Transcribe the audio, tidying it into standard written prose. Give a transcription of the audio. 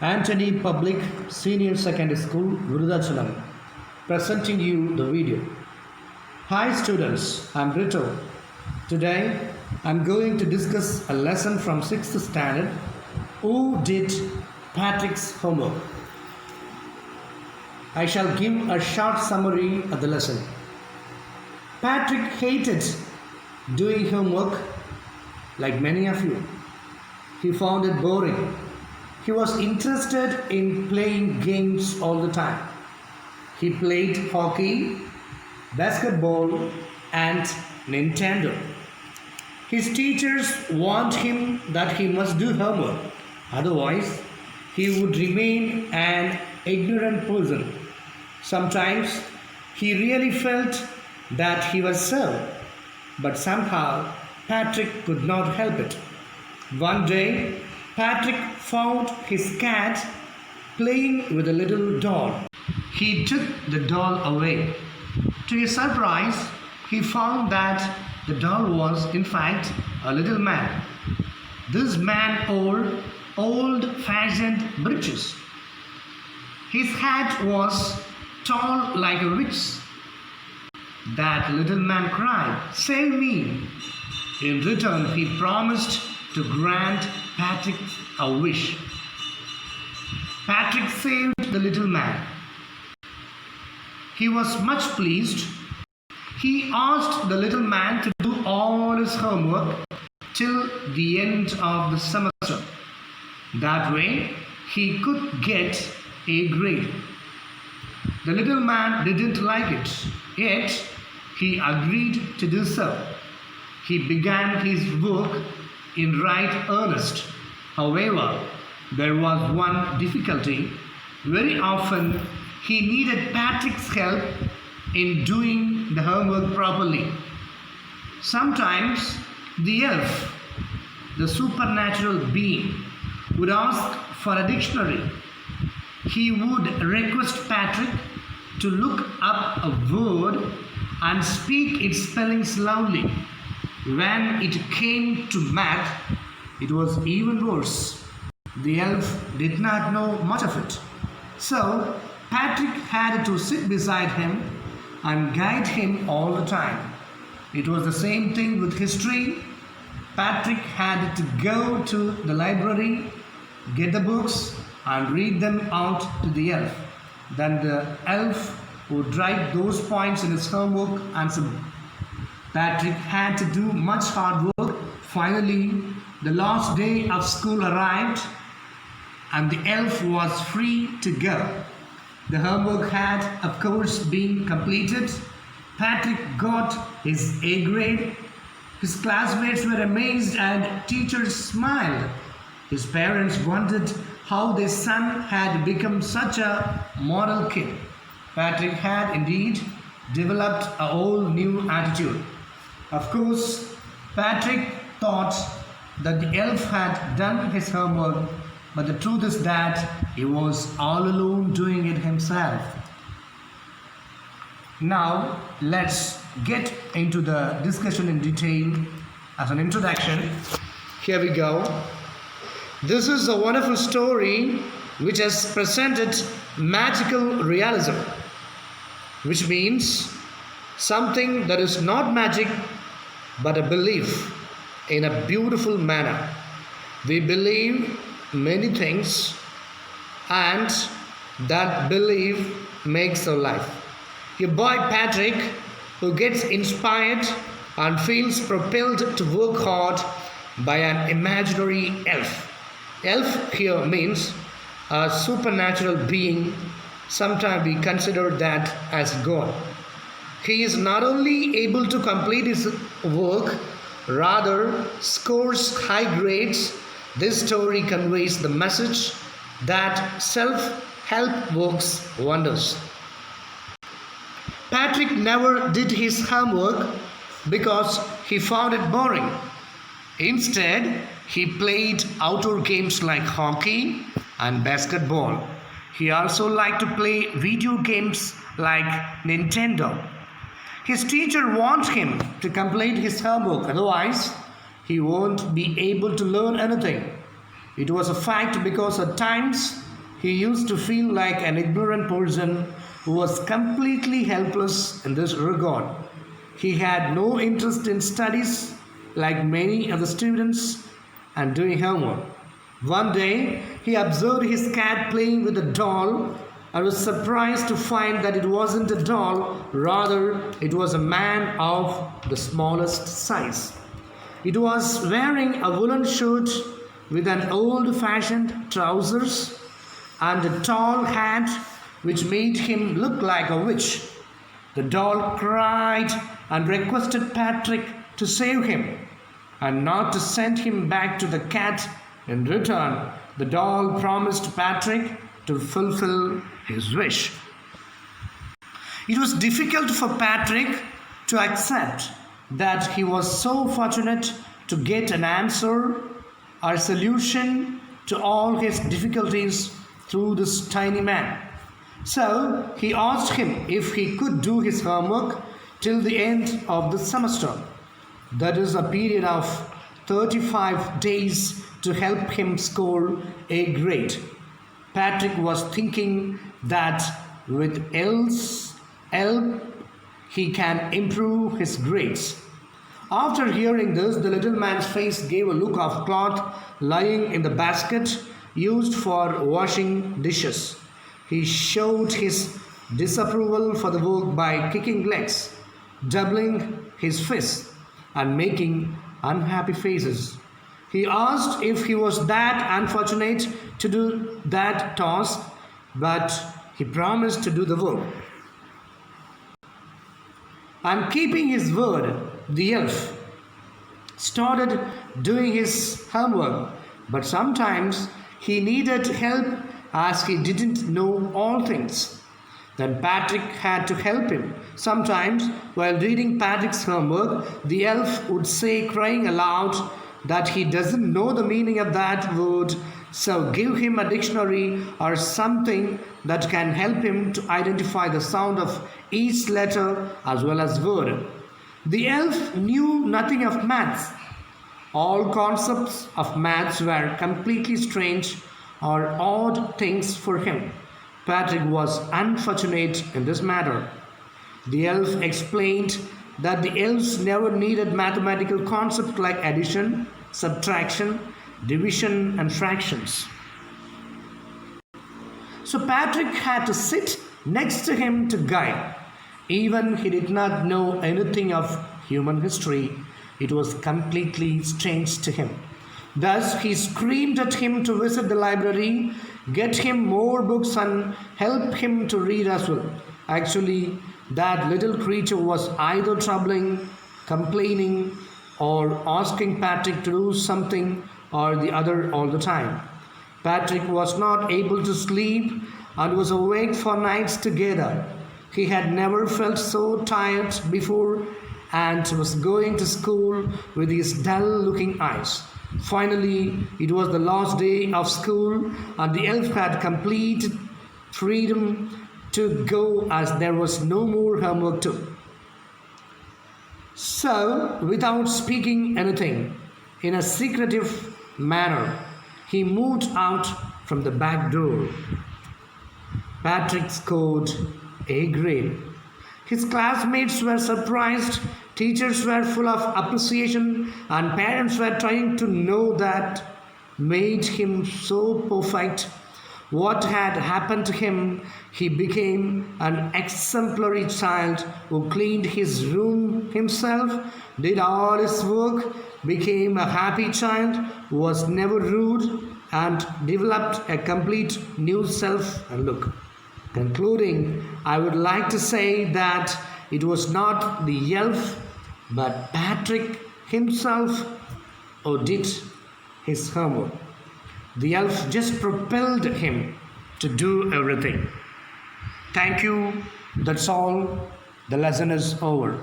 Anthony Public Senior Secondary School, Virudachalam, presenting you the video. Hi students, I'm Rito. Today, I'm going to discuss a lesson from 6th standard. Who did Patrick's homework? I shall give a short summary of the lesson. Patrick hated doing homework like many of you. He found it boring. He was interested in playing games all the time. He played hockey, basketball, and Nintendo. His teachers warned him that he must do homework, otherwise, he would remain an ignorant person. Sometimes he really felt that he was so, but somehow Patrick could not help it. One day, Patrick found his cat playing with a little doll. He took the doll away. To his surprise, he found that the doll was, in fact, a little man. This man wore old-fashioned breeches. His hat was tall like a witch. That little man cried, "Save me!" In return, he promised to grant Patrick a wish. Patrick saved the little man. He was much pleased. He asked the little man to do all his homework till the end of the semester. That way, he could get a grade. The little man didn't like it, yet he agreed to do so. He began his work in right earnest. However, there was one difficulty. Very often, he needed Patrick's help in doing the homework properly. Sometimes, the elf, the supernatural being, would ask for a dictionary. He would request Patrick to look up a word and speak its spellings loudly. When it came to math, it was even worse. The elf did not know much of it. So, Patrick had to sit beside him and guide him all the time. It was the same thing with history. Patrick had to go to the library, get the books, and read them out to the elf. Then the elf would write those points in his homework answer. Patrick had to do much hard work. Finally, the last day of school arrived and the elf was free to go. The homework had, of course, been completed. Patrick got his A grade. His classmates were amazed and teachers smiled. His parents wondered how their son had become such a model kid. Patrick had indeed developed a whole new attitude. Of course, Patrick thought that the elf had done his homework, but the truth is that he was all alone doing it himself. Now, let's get into the discussion in detail. As an introduction, here we go. This is a wonderful story which has presented magical realism, which means something that is not magic but a belief in a beautiful manner. We believe many things and that belief makes our life. Your boy Patrick, who gets inspired and feels propelled to work hard by an imaginary elf. Elf here means a supernatural being. Sometimes we consider that as God. He is not only able to complete his work, rather scores high grades. This story conveys the message that self-help works wonders. Patrick never did his homework because he found it boring. Instead, he played outdoor games like hockey and basketball. He also liked to play video games like Nintendo. His teacher warned him to complete his homework, otherwise he won't be able to learn anything. It was a fact because at times he used to feel like an ignorant person who was completely helpless in this regard. He had no interest in studies like many other students and doing homework. One day, he observed his cat playing with a doll and was surprised to find that it wasn't a doll, rather, it was a man of the smallest size. It was wearing a woolen shirt with an old-fashioned trousers and a tall hat which made him look like a witch. The doll cried and requested Patrick to save him and not to send him back to the cat. In return, the doll promised Patrick to fulfill his wish. It was difficult for Patrick to accept that he was so fortunate to get an answer or solution to all his difficulties through this tiny man. So he asked him if he could do his homework till the end of the semester. That is a period of 35 days to help him score a grade. Patrick was thinking that with Elle's help he can improve his grades. After hearing this, the little man's face gave a look of cloth lying in the basket used for washing dishes. He showed his disapproval for the work by kicking legs, doubling his fists, and making unhappy faces. He asked if he was that unfortunate to do that task, but he promised to do the work. And keeping his word, the elf started doing his homework, but sometimes he needed help as he didn't know all things. Then Patrick had to help him. Sometimes, while reading Patrick's homework, the elf would say, crying aloud, that he doesn't know the meaning of that word, so give him a dictionary or something that can help him to identify the sound of each letter as well as word. The elf knew nothing of maths. All concepts of maths were completely strange or odd things for him. Patrick was unfortunate in this matter. The elf explained that the elves never needed mathematical concepts like addition, subtraction, division, and fractions. So Patrick had to sit next to him to guide. Even he did not know anything of human history, it was completely strange to him. Thus, he screamed at him to visit the library, get him more books, and help him to read as well. Actually, that little creature was either troubling, complaining, or asking Patrick to do something or the other all the time. Patrick was not able to sleep and was awake for nights together. He had never felt so tired before and was going to school with his dull-looking eyes. Finally, it was the last day of school and the elf had complete freedom to go as there was no more homework to. So, without speaking anything, in a secretive manner, he moved out from the back door. Patrick scored a grade. His classmates were surprised, teachers were full of appreciation, and parents were trying to know that made him so perfect. What had happened to him? He became an exemplary child who cleaned his room himself, did all his work, became a happy child who was never rude, and developed a complete new self and look. Concluding, I would like to say that it was not the elf, but Patrick himself who did his homework. The elf just propelled him to do everything. Thank you. That's all. The lesson is over.